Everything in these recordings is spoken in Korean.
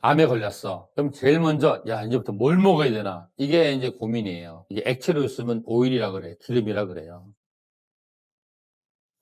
암에 걸렸어. 그럼 제일 먼저, 야, 이제부터 뭘 먹어야 되나? 이게 이제 고민이에요. 이게 액체로 쓰면 오일이라 그래. 기름이라 그래요.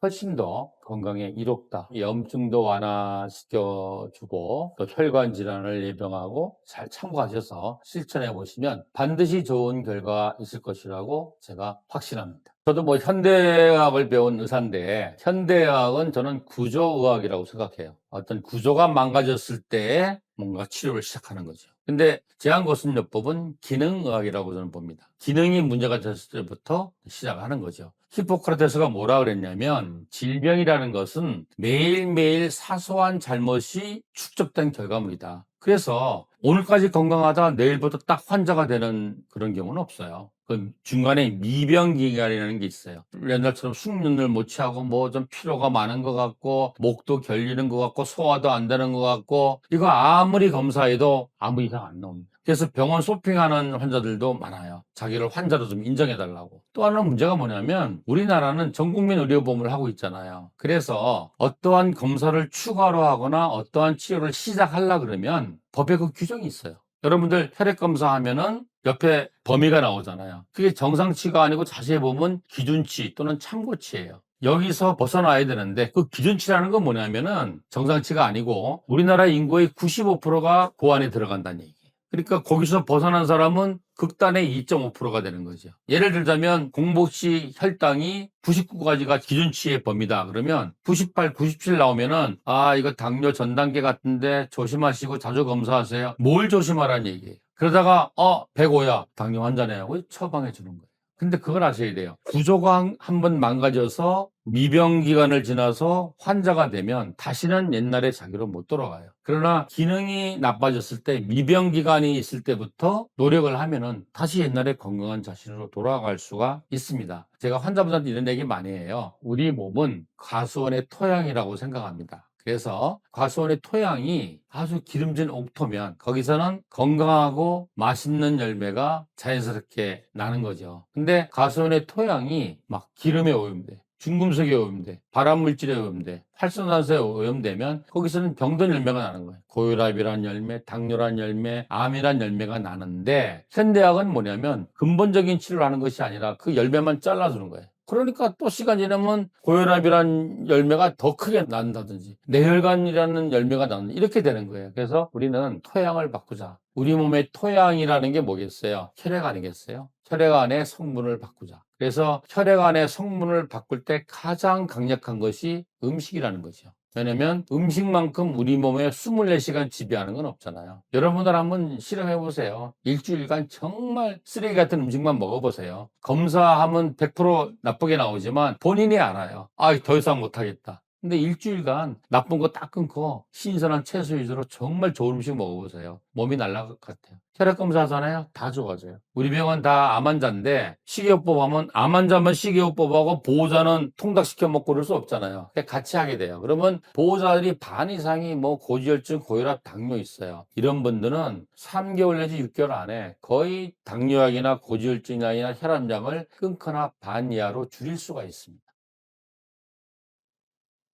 훨씬 더 건강에 이롭다. 염증도 완화시켜주고 또 혈관 질환을 예방하고 잘 참고하셔서 실천해 보시면 반드시 좋은 결과 있을 것이라고 제가 확신합니다. 저도 뭐 현대의학을 배운 의사인데 현대의학은 저는 구조의학이라고 생각해요. 어떤 구조가 망가졌을 때 뭔가 치료를 시작하는 거죠. 근데 제한고순요법은 기능의학이라고 저는 봅니다. 기능이 문제가 됐을 때부터 시작하는 거죠. 히포크라테스가 뭐라 그랬냐면 질병이라는 것은 매일매일 사소한 잘못이 축적된 결과물이다. 그래서 오늘까지 건강하다 내일부터 딱 환자가 되는 그런 경우는 없어요. 그 중간에 미병기간이라는 게 있어요. 옛날처럼 숙면을 못 취하고 뭐 좀 피로가 많은 것 같고 목도 결리는 것 같고 소화도 안 되는 것 같고 이거 아무리 검사해도 아무 이상 안 나옵니다. 그래서 병원 쇼핑하는 환자들도 많아요. 자기를 환자로 좀 인정해달라고. 또 하나는 문제가 뭐냐면 우리나라는 전국민 의료보험을 하고 있잖아요. 그래서 어떠한 검사를 추가로 하거나 어떠한 치료를 시작하려 그러면 법에 그 규정이 있어요. 여러분들 혈액 검사하면은 옆에 범위가 나오잖아요. 그게 정상치가 아니고 자세히 보면 기준치 또는 참고치예요. 여기서 벗어나야 되는데 그 기준치라는 건 뭐냐면은 정상치가 아니고 우리나라 인구의 95%가 그 안에 들어간다는 얘기예요. 그러니까 거기서 벗어난 사람은 극단의 2.5%가 되는 거죠. 예를 들자면 공복시 혈당이 99까지가 기준치의 범위다. 그러면 98, 97 나오면은 이거 당뇨 전 단계 같은데 조심하시고 자주 검사하세요. 뭘 조심하라는 얘기예요. 그러다가 105야. 당뇨 환자네요. 처방해 주는 거예요. 근데 그걸 아셔야 돼요. 구조가 한번 망가져서 미병 기간을 지나서 환자가 되면 다시는 옛날의 자기로 못 돌아가요. 그러나 기능이 나빠졌을 때 미병 기간이 있을 때부터 노력을 하면은 다시 옛날의 건강한 자신으로 돌아갈 수가 있습니다. 제가 환자분들한테 이런 얘기 많이 해요. 우리 몸은 가수원의 토양이라고 생각합니다. 그래서 과수원의 토양이 아주 기름진 옥토면 거기서는 건강하고 맛있는 열매가 자연스럽게 나는 거죠. 근데 과수원의 토양이 막 기름에 오염돼. 중금속에 오염돼. 발암물질에 오염돼. 활성산소에 오염되면 거기서는 병든 열매가 나는 거예요. 고혈압이란 열매, 당뇨란 열매, 암이란 열매가 나는데 현대학은 뭐냐면 근본적인 치료를 하는 것이 아니라 그 열매만 잘라주는 거예요. 그러니까 또 시간 지나면 고혈압이란 열매가 더 크게 난다든지 뇌혈관이라는 열매가 나는 이렇게 되는 거예요. 그래서 우리는 토양을 바꾸자. 우리 몸의 토양이라는 게 뭐겠어요? 혈액 아니겠어요? 혈액 안의 성분을 바꾸자. 그래서 혈액 안의 성분을 바꿀 때 가장 강력한 것이 음식이라는 거죠. 왜냐면 음식만큼 우리 몸에 24시간 지배하는 건 없잖아요. 여러분들 한번 실험해 보세요. 일주일간 정말 쓰레기 같은 음식만 먹어보세요. 검사하면 100% 나쁘게 나오지만 본인이 알아요. 더 이상 못하겠다. 근데 일주일간 나쁜 거 딱 끊고 신선한 채소 위주로 정말 좋은 음식 먹어보세요. 몸이 날아갈 것 같아요. 혈액 검사 하잖아요. 다 좋아져요. 우리 병원 다 암 환자인데 식이요법 하면 암 환자만 식이요법하고 보호자는 통닭시켜 먹고 그럴 수 없잖아요. 같이 하게 돼요. 그러면 보호자들이 반 이상이 뭐 고지혈증, 고혈압, 당뇨 있어요. 이런 분들은 3개월 내지 6개월 안에 거의 당뇨약이나 고지혈증약이나 혈압약을 끊거나 반 이하로 줄일 수가 있습니다.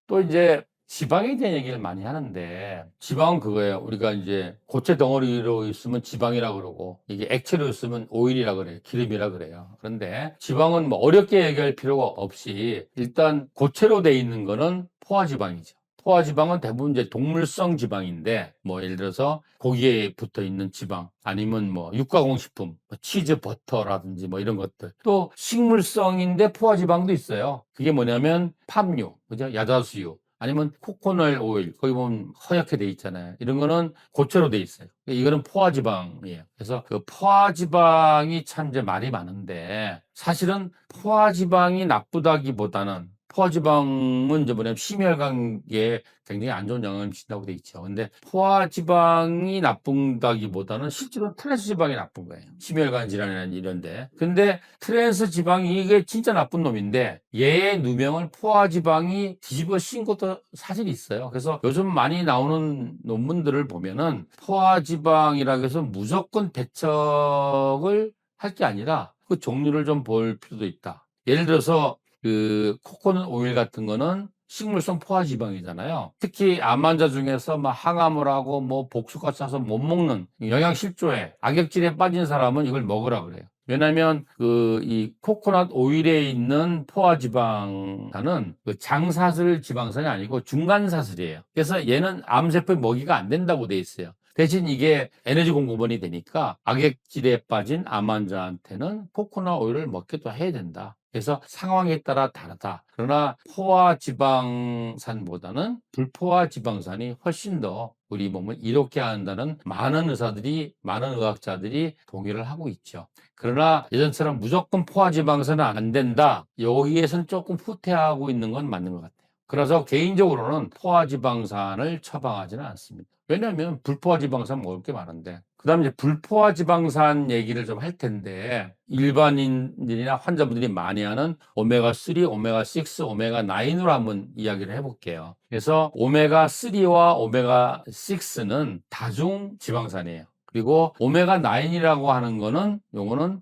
또 이제 지방에 대한 얘기를 많이 하는데 지방은 그거예요. 우리가 이제 고체 덩어리로 있으면 지방이라 그러고 이게 액체로 있으면 오일이라 그래요. 기름이라 그래요. 그런데 지방은 뭐 어렵게 얘기할 필요가 없이 일단 고체로 돼 있는 거는 포화지방이죠. 포화지방은 대부분 이제 동물성 지방인데 뭐 예를 들어서 고기에 붙어 있는 지방 아니면 뭐 육가공식품 뭐 치즈 버터라든지 뭐 이런 것들 또 식물성인데 포화지방도 있어요. 그게 뭐냐면 팜유 그죠? 야자수유 아니면 코코넛 오일 거기 보면 허옇게 돼 있잖아요. 이런 거는 고체로 돼 있어요. 이거는 포화지방이에요. 그래서 그 포화지방이 참 이제 말이 많은데 사실은 포화지방이 나쁘다기보다는 포화지방은 이제 뭐냐면 심혈관계에 굉장히 안 좋은 영향을 미친다고 돼 있죠. 근데 포화지방이 나쁜다기보다는 실제로 트랜스 지방이 나쁜 거예요. 심혈관 질환이나 이런데. 근데 트랜스 지방이 이게 진짜 나쁜 놈인데 얘의 누명을 포화지방이 뒤집어 씌운 것도 사실 있어요. 그래서 요즘 많이 나오는 논문들을 보면은 포화지방이라고 해서 무조건 배척을 할 게 아니라 그 종류를 좀 볼 필요도 있다. 예를 들어서 그 코코넛 오일 같은 거는 식물성 포화지방이잖아요. 특히 암 환자 중에서 막 항암을 하고 뭐 복수가 차서 못 먹는 영양실조에 악역질에 빠진 사람은 이걸 먹으라 그래요. 왜냐하면 이 코코넛 오일에 있는 포화지방산은 그 장사슬 지방산이 아니고 중간사슬이에요. 그래서 얘는 암세포에 먹이가 안 된다고 돼 있어요. 대신 이게 에너지 공급원이 되니까 악액질에 빠진 암 환자한테는 코코넛 오일을 먹기도 해야 된다. 그래서 상황에 따라 다르다. 그러나 포화지방산보다는 불포화지방산이 훨씬 더 우리 몸을 이롭게 한다는 많은 의사들이, 많은 의학자들이 동의를 하고 있죠. 그러나 예전처럼 무조건 포화지방산은 안 된다. 여기에서는 조금 후퇴하고 있는 건 맞는 것 같아요. 그래서 개인적으로는 포화지방산을 처방하지는 않습니다. 왜냐하면 불포화지방산 먹을 게 많은데. 그 다음에 이제 불포화지방산 얘기를 좀 할 텐데, 일반인들이나 환자분들이 많이 하는 오메가3, 오메가6, 오메가9으로 한번 이야기를 해볼게요. 그래서 오메가3와 오메가6는 다중 지방산이에요. 그리고 오메가9이라고 하는 거는 요거는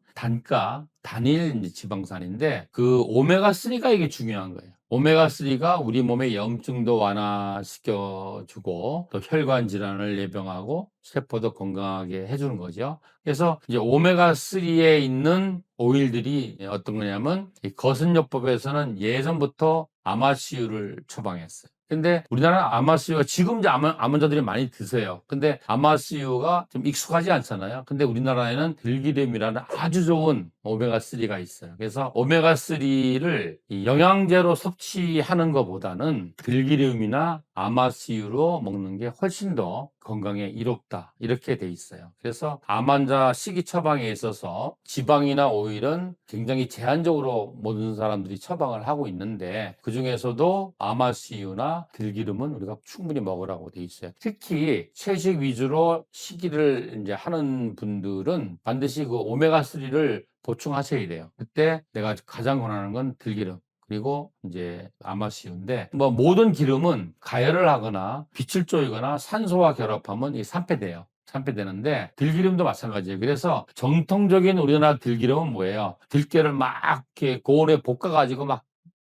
단일 지방산인데 그 오메가3가 이게 중요한 거예요. 오메가3가 우리 몸의 염증도 완화시켜주고 또 혈관 질환을 예방하고 세포도 건강하게 해주는 거죠. 그래서 이제 오메가3에 있는 오일들이 어떤 거냐면 이 거선요법에서는 예전부터 아마씨유를 처방했어요. 근데 우리나라 아마씨유가 지금 이제 암 환자들이 많이 드세요. 근데 아마씨유가 좀 익숙하지 않잖아요. 근데 우리나라에는 들기름이라는 아주 좋은 오메가3가 있어요. 그래서 오메가3를 영양제로 섭취하는 것보다는 들기름이나 아마씨유로 먹는 게 훨씬 더 건강에 이롭다. 이렇게 돼 있어요. 그래서 암 환자 식이 처방에 있어서 지방이나 오일은 굉장히 제한적으로 모든 사람들이 처방을 하고 있는데 그중에서도 아마씨유나 들기름은 우리가 충분히 먹으라고 돼 있어요. 특히 채식 위주로 식이를 이제 하는 분들은 반드시 그 오메가3를 보충하셔야 돼요. 그때 내가 가장 권하는 건 들기름. 그리고 이제 아마씨유인데 뭐 모든 기름은 가열을 하거나 빛을 쪼이거나 산소와 결합하면 이 산패돼요. 산패되는데 들기름도 마찬가지예요. 그래서 정통적인 우리나라 들기름은 뭐예요? 들깨를 막 이렇게 고온에 볶아가지고 막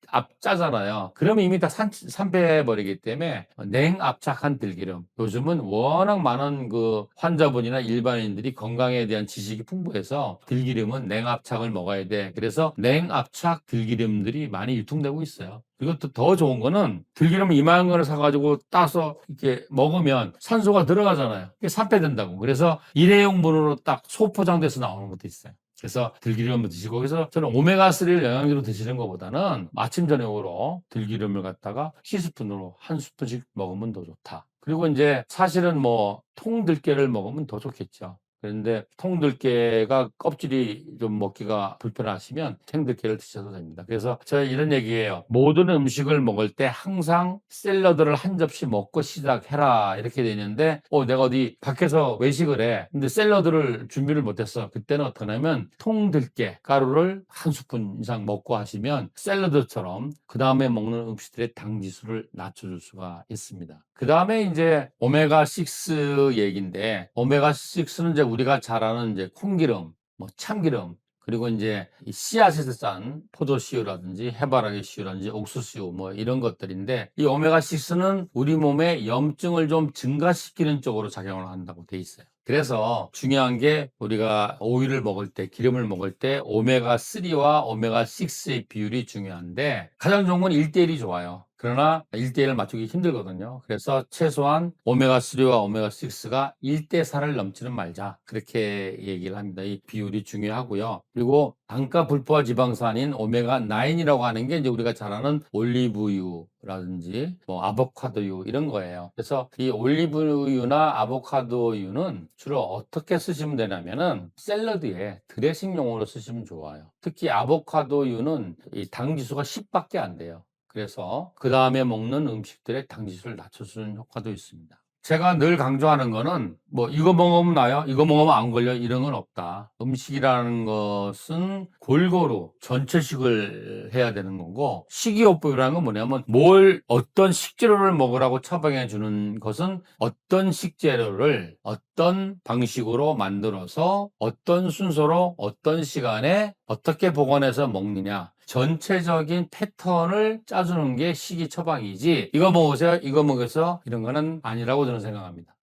압짜잖아요. 그러면 이미 다 산패해버리기 때문에 냉압착한 들기름. 요즘은 워낙 많은 그 환자분이나 일반인들이 건강에 대한 지식이 풍부해서 들기름은 냉압착을 먹어야 돼. 그래서 냉압착 들기름들이 많이 유통되고 있어요. 그리고 또 더 좋은 거는 들기름 이만한 거를 사가지고 따서 이렇게 먹으면 산소가 들어가잖아요. 이게 산패된다고. 그래서 일회용분으로 딱 소포장돼서 나오는 것도 있어요. 그래서 들기름 한번 드시고 그래서 저는 오메가3를 영양제로 드시는 것보다는 아침 저녁으로 들기름을 갖다가 티스푼으로 한 스푼씩 먹으면 더 좋다. 그리고 이제 사실은 뭐 통들깨를 먹으면 더 좋겠죠. 그런데 통들깨가 껍질이 좀 먹기가 불편하시면 생들깨를 드셔도 됩니다. 그래서 제가 이런 얘기예요. 모든 음식을 먹을 때 항상 샐러드를 한 접시 먹고 시작해라 이렇게 되는데 내가 어디 밖에서 외식을 해. 근데 샐러드를 준비를 못했어. 그때는 어떻게 하냐면 통들깨 가루를 한 스푼 이상 먹고 하시면 샐러드처럼 그 다음에 먹는 음식들의 당 지수를 낮춰줄 수가 있습니다. 그 다음에 이제 오메가6 얘기인데 오메가6는 이제 우리가 잘 아는 이제 콩기름, 뭐 참기름, 그리고 이제 이 씨앗에서 짠 포도씨유라든지 해바라기 씨유라든지 옥수수유 뭐 이런 것들인데 이 오메가6는 우리 몸에 염증을 좀 증가시키는 쪽으로 작용을 한다고 돼 있어요. 그래서 중요한 게 우리가 오일을 먹을 때, 기름을 먹을 때 오메가3와 오메가6의 비율이 중요한데 가장 좋은 건 1대1이 좋아요. 그러나 1대1을 맞추기 힘들거든요. 그래서 최소한 오메가3와 오메가6가 1대4를 넘지는 말자. 그렇게 얘기를 합니다. 이 비율이 중요하고요. 그리고 단가 불포화 지방산인 오메가9이라고 하는 게 이제 우리가 잘 아는 올리브유라든지 뭐 아보카도유 이런 거예요. 그래서 이 올리브유나 아보카도유는 주로 어떻게 쓰시면 되냐면은 샐러드에 드레싱용으로 쓰시면 좋아요. 특히 아보카도유는 이 당 지수가 10밖에 안 돼요. 그래서 그 다음에 먹는 음식들의 당 지수를 낮춰주는 효과도 있습니다. 제가 늘 강조하는 거는 뭐 이거 먹으면 나요, 이거 먹으면 안 걸려 이런 건 없다. 음식이라는 것은 골고루 전체식을 해야 되는 거고 식이요법이라는 건 뭐냐면 어떤 식재료를 먹으라고 처방해 주는 것은 어떤 식재료를 어떤 방식으로 만들어서 어떤 순서로 어떤 시간에 어떻게 보관해서 먹느냐 전체적인 패턴을 짜주는 게 식이 처방이지 이거 먹으세요, 이거 먹으세요 이런 거는 아니라고 저는 생각합니다.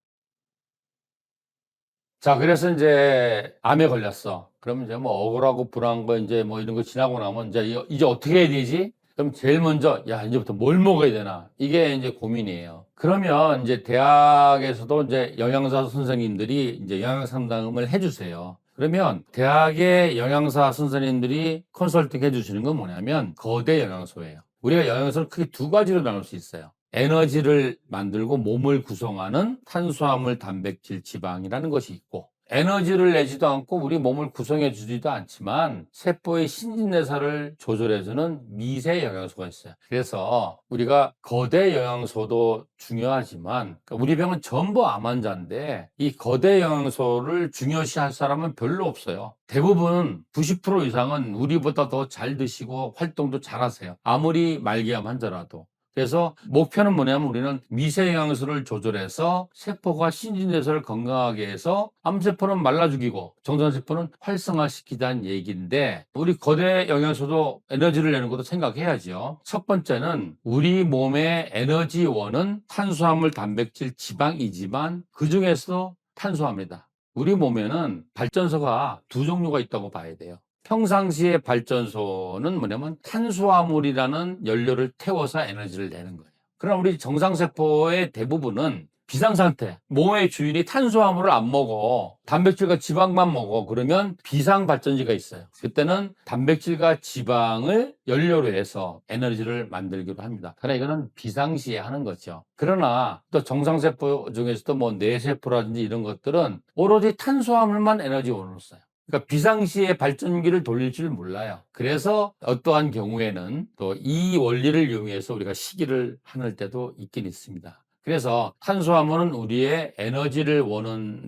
자, 그래서 이제 암에 걸렸어. 그러면 이제 뭐 억울하고 불안한 거 이제 뭐 이런 거 지나고 나면 이제 어떻게 해야 되지? 그럼 제일 먼저 야, 이제부터 뭘 먹어야 되나? 이게 이제 고민이에요. 그러면 이제 대학에서도 이제 영양사 선생님들이 이제 영양 상담을 해주세요. 그러면 대학의 영양사 선생님들이 컨설팅 해주시는 건 뭐냐면 거대 영양소예요. 우리가 영양소를 크게 두 가지로 나눌 수 있어요. 에너지를 만들고 몸을 구성하는 탄수화물, 단백질, 지방이라는 것이 있고 에너지를 내지도 않고 우리 몸을 구성해 주지도 않지만 세포의 신진대사를 조절해주는 미세 영양소가 있어요. 그래서 우리가 거대 영양소도 중요하지만 우리 병은 전부 암 환자인데 이 거대 영양소를 중요시할 사람은 별로 없어요. 대부분 90% 이상은 우리보다 더 잘 드시고 활동도 잘 하세요. 아무리 말기암 환자라도. 그래서 목표는 뭐냐면 우리는 미세 영양소를 조절해서 세포가 신진대사를 건강하게 해서 암세포는 말라 죽이고 정상세포는 활성화시키자는 얘기인데 우리 거대 영양소도 에너지를 내는 것도 생각해야죠. 첫 번째는 우리 몸의 에너지원은 탄수화물, 단백질, 지방이지만 그중에서 탄수화물이다. 우리 몸에는 발전소가 두 종류가 있다고 봐야 돼요. 평상시의 발전소는 뭐냐면 탄수화물이라는 연료를 태워서 에너지를 내는 거예요. 그러나 우리 정상세포의 대부분은 비상상태, 몸의 주인이 탄수화물을 안 먹어, 단백질과 지방만 먹어. 그러면 비상발전지가 있어요. 그때는 단백질과 지방을 연료로 해서 에너지를 만들기로 합니다. 그러나 이거는 비상시에 하는 거죠. 그러나 또 정상세포 중에서도 뭐 뇌세포라든지 이런 것들은 오로지 탄수화물만 에너지원으로 써요. 그러니까 비상시에 발전기를 돌릴 줄 몰라요. 그래서 어떠한 경우에는 또 이 원리를 이용해서 우리가 식이를 하는 때도 있긴 있습니다. 그래서 탄수화물은 우리의 에너지를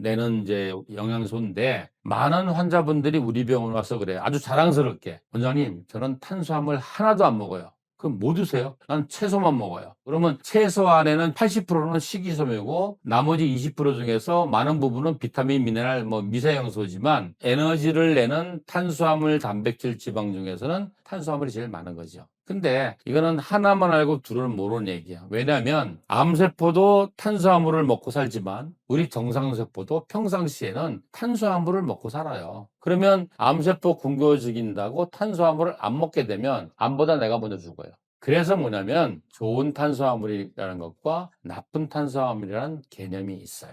내는 이제 영양소인데 많은 환자분들이 우리 병원 와서 그래요. 아주 자랑스럽게 원장님, 저는 탄수화물 하나도 안 먹어요. 그럼 뭐 드세요? 난 채소만 먹어요. 그러면 채소 안에는 80%는 식이섬유고 나머지 20% 중에서 많은 부분은 비타민, 미네랄, 뭐 미세영소지만 에너지를 내는 탄수화물, 단백질, 지방 중에서는 탄수화물이 제일 많은 거죠. 근데 이거는 하나만 알고 둘을 모르는 얘기야. 왜냐하면 암세포도 탄수화물을 먹고 살지만 우리 정상세포도 평상시에는 탄수화물을 먹고 살아요. 그러면 암세포 굶겨 죽인다고 탄수화물을 안 먹게 되면 암보다 내가 먼저 죽어요. 그래서 뭐냐면 좋은 탄수화물이라는 것과 나쁜 탄수화물이라는 개념이 있어요.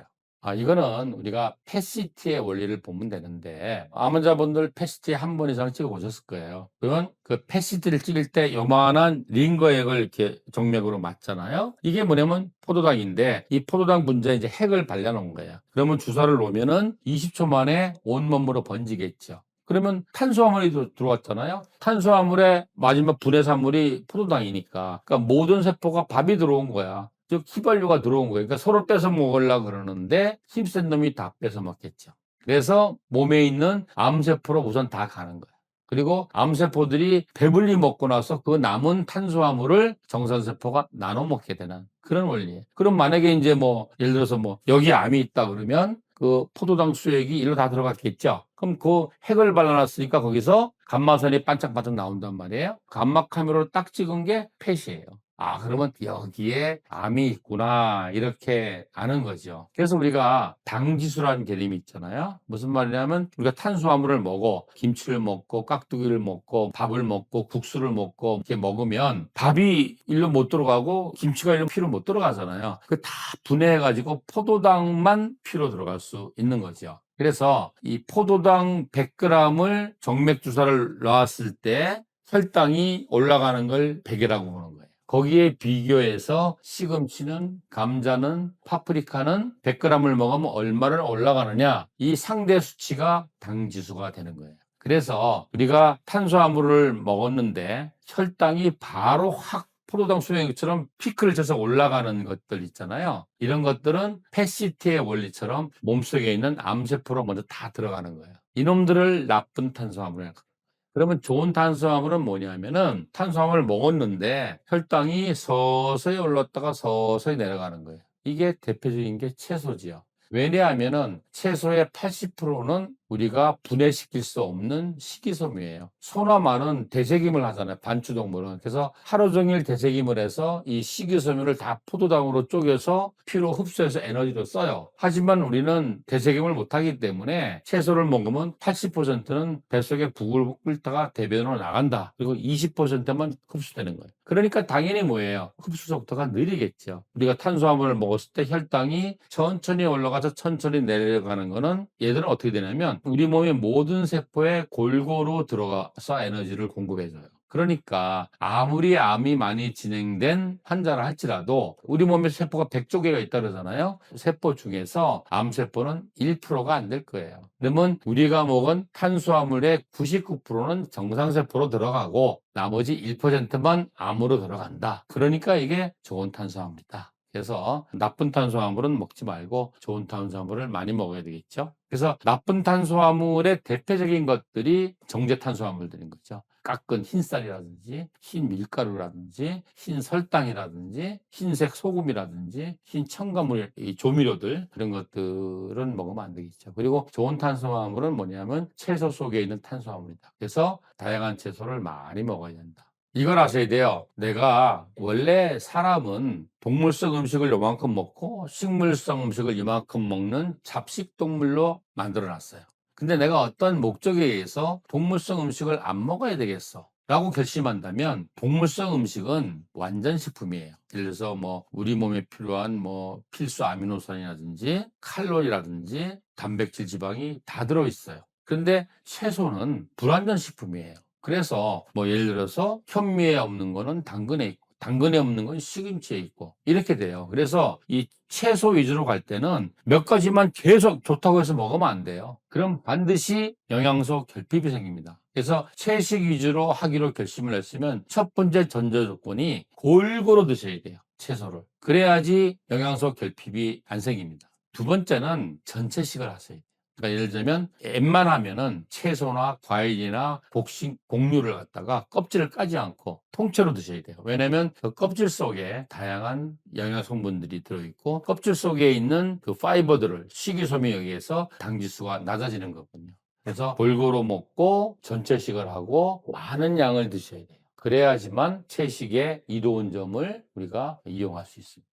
이거는 우리가 패시티의 원리를 보면 되는데 암 환자분들 패시티 한 번 이상 찍어 보셨을 거예요. 그러면 그 패시티를 찍을 때 요만한 링거액을 이렇게 정맥으로 맞잖아요. 이게 뭐냐면 포도당인데 이 포도당 분자에 이제 핵을 발라놓은 거예요. 그러면 주사를 놓으면은 20초 만에 온몸으로 번지겠죠. 그러면 탄수화물이 들어왔잖아요. 탄수화물의 마지막 분해산물이 포도당이니까. 그러니까 모든 세포가 밥이 들어온 거야. 즉 휘발유가 들어온 거예요. 그러니까 서로 뺏어 먹으려고 그러는데 힘센 놈이 다 뺏어 먹겠죠. 그래서 몸에 있는 암세포로 우선 다 가는 거예요. 그리고 암세포들이 배불리 먹고 나서 그 남은 탄수화물을 정상세포가 나눠 먹게 되는 그런 원리예요. 그럼 만약에 이제 뭐 예를 들어서 뭐 여기 암이 있다 그러면 그 포도당 수액이 일로 다 들어갔겠죠. 그럼 그 핵을 발라놨으니까 거기서 감마선이 반짝반짝 나온단 말이에요. 감마 카메라로 딱 찍은 게 펫이에요. 그러면 여기에 암이 있구나 이렇게 아는 거죠. 그래서 우리가 당지수라는 개념이 있잖아요. 무슨 말이냐면 우리가 탄수화물을 먹어 김치를 먹고 깍두기를 먹고 밥을 먹고 국수를 먹고 이렇게 먹으면 밥이 일로 못 들어가고 김치가 일로 피로 못 들어가잖아요. 그 다 분해해가지고 포도당만 피로 들어갈 수 있는 거죠. 그래서 이 포도당 100g을 정맥 주사를 놨을 때 혈당이 올라가는 걸 100이라고 보는 거예요. 거기에 비교해서 시금치는, 감자는, 파프리카는 100g을 먹으면 얼마를 올라가느냐? 이 상대 수치가 당지수가 되는 거예요. 그래서 우리가 탄수화물을 먹었는데 혈당이 바로 확 포도당 수용액처럼 피크를 쳐서 올라가는 것들 있잖아요. 이런 것들은 패시티의 원리처럼 몸속에 있는 암세포로 먼저 다 들어가는 거예요. 이놈들을 나쁜 탄수화물이라고 합니다. 그러면 좋은 탄수화물은 뭐냐면은 탄수화물을 먹었는데 혈당이 서서히 올랐다가 서서히 내려가는 거예요. 이게 대표적인 게 채소지요. 왜냐하면은 채소의 80%는 우리가 분해시킬 수 없는 식이섬유예요. 소나 말은 되새김을 하잖아요. 반추동물은. 그래서 하루 종일 되새김을 해서 이 식이섬유를 다 포도당으로 쪼개서 피로 흡수해서 에너지로 써요. 하지만 우리는 되새김을 못하기 때문에 채소를 먹으면 80%는 뱃속에 북을 끓다가 대변으로 나간다. 그리고 20%만 흡수되는 거예요. 그러니까 당연히 뭐예요? 흡수 속도가 느리겠죠. 우리가 탄수화물을 먹었을 때 혈당이 천천히 올라가서 천천히 내려가는 거는 얘들은 어떻게 되냐면 우리 몸의 모든 세포에 골고루 들어가서 에너지를 공급해줘요. 그러니까 아무리 암이 많이 진행된 환자라 할지라도 우리 몸에 세포가 100조 개가 있다 그러잖아요. 세포 중에서 암세포는 1%가 안 될 거예요. 그러면 우리가 먹은 탄수화물의 99%는 정상세포로 들어가고 나머지 1%만 암으로 들어간다. 그러니까 이게 좋은 탄수화물이다. 그래서 나쁜 탄수화물은 먹지 말고 좋은 탄수화물을 많이 먹어야 되겠죠. 그래서 나쁜 탄수화물의 대표적인 것들이 정제 탄수화물들인 거죠. 깎은 흰쌀이라든지 흰 밀가루라든지 흰 설탕이라든지 흰색 소금이라든지 흰 첨가물, 이 조미료들 그런 것들은 먹으면 안 되겠죠. 그리고 좋은 탄수화물은 뭐냐면 채소 속에 있는 탄수화물이다. 그래서 다양한 채소를 많이 먹어야 된다. 이걸 아셔야 돼요. 내가 원래 사람은 동물성 음식을 요만큼 먹고 식물성 음식을 이만큼 먹는 잡식동물로 만들어 놨어요. 근데 내가 어떤 목적에 의해서 동물성 음식을 안 먹어야 되겠어 라고 결심한다면 동물성 음식은 완전 식품이에요. 예를 들어서 뭐 우리 몸에 필요한 뭐 필수 아미노산이라든지 칼로리라든지 단백질 지방이 다 들어있어요. 그런데 채소는 불완전 식품이에요. 그래서 뭐 예를 들어서 현미에 없는 거는 당근에 있고 당근에 없는 건 시금치에 있고 이렇게 돼요. 그래서 이 채소 위주로 갈 때는 몇 가지만 계속 좋다고 해서 먹으면 안 돼요. 그럼 반드시 영양소 결핍이 생깁니다. 그래서 채식 위주로 하기로 결심을 했으면 첫 번째 전제 조건이 골고루 드셔야 돼요. 채소를. 그래야지 영양소 결핍이 안 생깁니다. 두 번째는 전체식을 하셔야 돼요. 그러니까 예를 들면 웬만하면은 채소나 과일이나 곡식, 곡류를 갖다가 껍질을 까지 않고 통째로 드셔야 돼요. 왜냐면 그 껍질 속에 다양한 영양 성분들이 들어있고 껍질 속에 있는 그 파이버들을 식이섬유에 의해서 당지수가 낮아지는 거거든요. 그래서 골고루 먹고 전체식을 하고 많은 양을 드셔야 돼요. 그래야지만 채식의 이로운 점을 우리가 이용할 수 있습니다.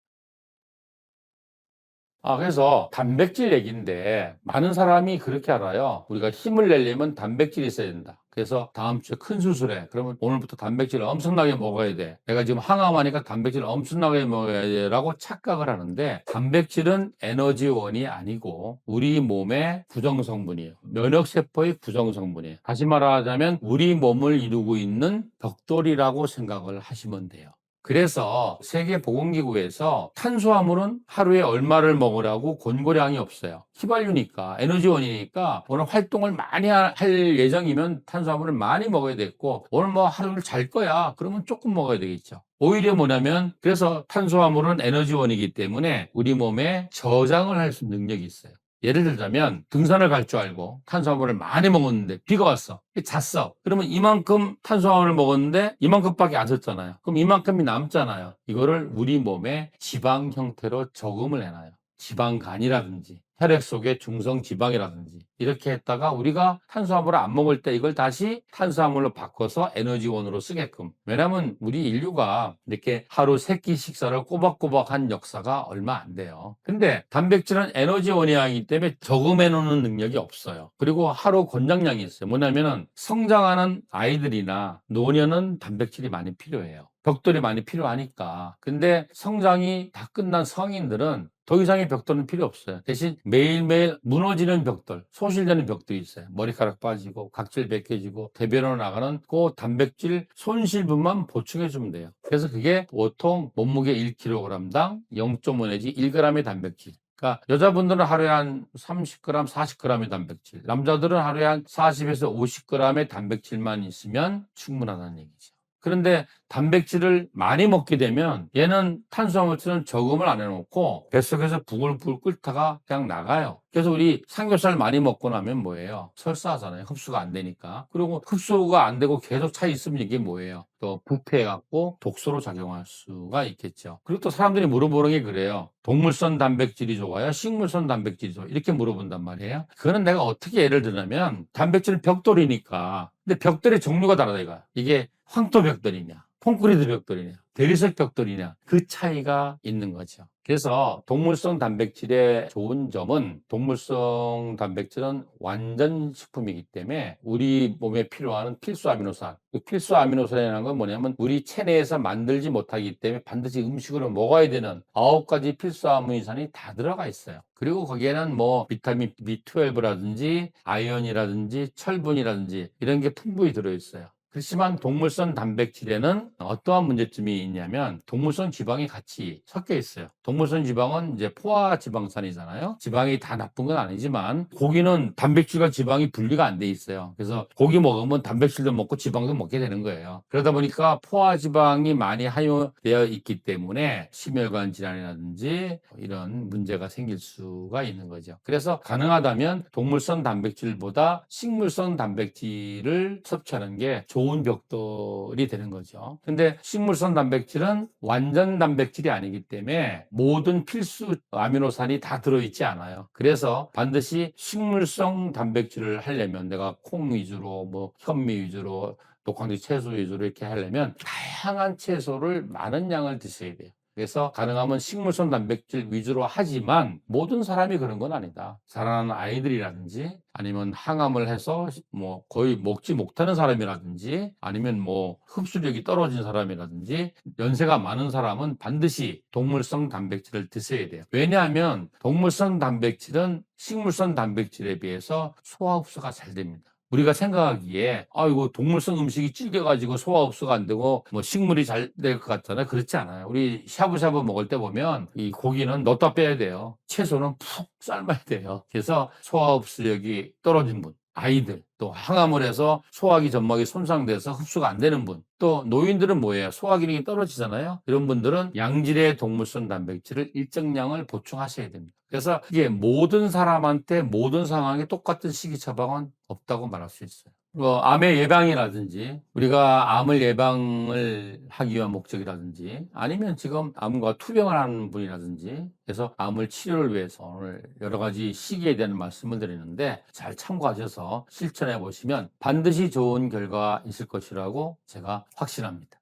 그래서 단백질 얘기인데 많은 사람이 그렇게 알아요. 우리가 힘을 내려면 단백질이 있어야 된다. 그래서 다음 주에 큰 수술해. 그러면 오늘부터 단백질을 엄청나게 먹어야 돼. 내가 지금 항암하니까 단백질을 엄청나게 먹어야 돼. 라고 착각을 하는데 단백질은 에너지원이 아니고 우리 몸의 구성성분이에요. 면역세포의 구성성분이에요. 다시 말하자면 우리 몸을 이루고 있는 벽돌이라고 생각을 하시면 돼요. 그래서 세계보건기구에서 탄수화물은 하루에 얼마를 먹으라고 권고량이 없어요. 휘발유니까 에너지원이니까 오늘 활동을 많이 할 예정이면 탄수화물을 많이 먹어야 되겠고 오늘 뭐 하루를 잘 거야 그러면 조금 먹어야 되겠죠. 오히려 뭐냐면 그래서 탄수화물은 에너지원이기 때문에 우리 몸에 저장을 할 수 있는 능력이 있어요. 예를 들자면 등산을 갈 줄 알고 탄수화물을 많이 먹었는데 비가 왔어. 잤어. 그러면 이만큼 탄수화물을 먹었는데 이만큼밖에 안 썼잖아요. 그럼 이만큼이 남잖아요. 이거를 우리 몸에 지방 형태로 저금을 해놔요. 지방간이라든지 혈액 속에 중성 지방이라든지 이렇게 했다가 우리가 탄수화물을 안 먹을 때 이걸 다시 탄수화물로 바꿔서 에너지원으로 쓰게끔. 왜냐면 우리 인류가 이렇게 하루 3끼 식사를 꼬박꼬박 한 역사가 얼마 안 돼요. 근데 단백질은 에너지원이기 때문에 저금해 놓는 능력이 없어요. 그리고 하루 권장량이 있어요. 뭐냐면은 성장하는 아이들이나 노년은 단백질이 많이 필요해요. 벽돌이 많이 필요하니까. 근데 성장이 다 끝난 성인들은 더 이상의 벽돌은 필요 없어요. 대신 매일매일 무너지는 벽돌, 소실되는 벽돌이 있어요. 머리카락 빠지고 각질 벗겨지고 대변으로 나가는 그 단백질 손실분만 보충해 주면 돼요. 그래서 그게 보통 몸무게 1kg당 0.5 내지 1g의 단백질. 그러니까 여자분들은 하루에 한 30g, 40g의 단백질, 남자들은 하루에 한 40에서 50g의 단백질만 있으면 충분하다는 얘기죠. 그런데 단백질을 많이 먹게 되면 얘는 탄수화물처럼 저금을 안 해놓고 뱃속에서 부글부글 끓다가 그냥 나가요. 그래서 우리 삼겹살 많이 먹고 나면 뭐예요? 설사하잖아요. 흡수가 안 되니까. 그리고 흡수가 안 되고 계속 차 있으면 이게 뭐예요? 또 부패해갖고 독소로 작용할 수가 있겠죠. 그리고 또 사람들이 물어보는 게 그래요. 동물성 단백질이 좋아요? 식물성 단백질이 좋아요? 이렇게 물어본단 말이에요. 그거는 내가 어떻게 예를 들냐면 단백질은 벽돌이니까. 근데 벽돌의 종류가 다르다 이거야. 이게 황토 벽돌이냐, 콘크리트 벽돌이냐, 대리석 벽돌이냐, 그 차이가 있는 거죠. 그래서 동물성 단백질의 좋은 점은 동물성 단백질은 완전 식품이기 때문에 우리 몸에 필요한 필수 아미노산, 그 필수 아미노산이라는 건 뭐냐면 우리 체내에서 만들지 못하기 때문에 반드시 음식으로 먹어야 되는 9가지 필수 아미노산이 다 들어가 있어요. 그리고 거기에는 뭐 비타민 B12라든지 아연이라든지 철분이라든지 이런 게 풍부히 들어있어요. 그렇지만 동물성 단백질에는 어떠한 문제점이 있냐면 동물성 지방이 같이 섞여 있어요. 동물성 지방은 이제 포화 지방산이잖아요. 지방이 다 나쁜 건 아니지만 고기는 단백질과 지방이 분리가 안 돼 있어요. 그래서 고기 먹으면 단백질도 먹고 지방도 먹게 되는 거예요. 그러다 보니까 포화 지방이 많이 함유되어 있기 때문에 심혈관 질환이라든지 이런 문제가 생길 수가 있는 거죠. 그래서 가능하다면 동물성 단백질보다 식물성 단백질을 섭취하는 게 좋은 벽돌이 되는 거죠. 근데 식물성 단백질은 완전 단백질이 아니기 때문에 모든 필수 아미노산이 다 들어있지 않아요. 그래서 반드시 식물성 단백질을 하려면 내가 콩 위주로 뭐 현미 위주로 녹황색 채소 위주로 이렇게 하려면 다양한 채소를 많은 양을 드셔야 돼요. 그래서 가능하면 식물성 단백질 위주로 하지만 모든 사람이 그런 건 아니다. 자라나는 아이들이라든지 아니면 항암을 해서 뭐 거의 먹지 못하는 사람이라든지 아니면 뭐 흡수력이 떨어진 사람이라든지 연세가 많은 사람은 반드시 동물성 단백질을 드셔야 돼요. 왜냐하면 동물성 단백질은 식물성 단백질에 비해서 소화 흡수가 잘 됩니다. 우리가 생각하기에 이거 동물성 음식이 질겨가지고 소화 흡수가 안 되고 뭐 식물이 잘 될 것 같잖아요. 그렇지 않아요. 우리 샤브샤브 먹을 때 보면 이 고기는 넣었다 빼야 돼요. 채소는 푹 삶아야 돼요. 그래서 소화 흡수력이 떨어진 분, 아이들, 또 항암을 해서 소화기 점막이 손상돼서 흡수가 안 되는 분, 또 노인들은 뭐예요? 소화 기능이 떨어지잖아요. 이런 분들은 양질의 동물성 단백질을 일정량을 보충하셔야 됩니다. 그래서 이게 모든 사람한테 모든 상황에 똑같은 식이 처방은 없다고 말할 수 있어요. 암의 예방이라든지 우리가 암을 예방을 하기 위한 목적이라든지 아니면 지금 암과 투병을 하는 분이라든지 그래서 암을 치료를 위해서 오늘 여러 가지 시기에 대한 말씀을 드리는데 잘 참고하셔서 실천해 보시면 반드시 좋은 결과 있을 것이라고 제가 확신합니다.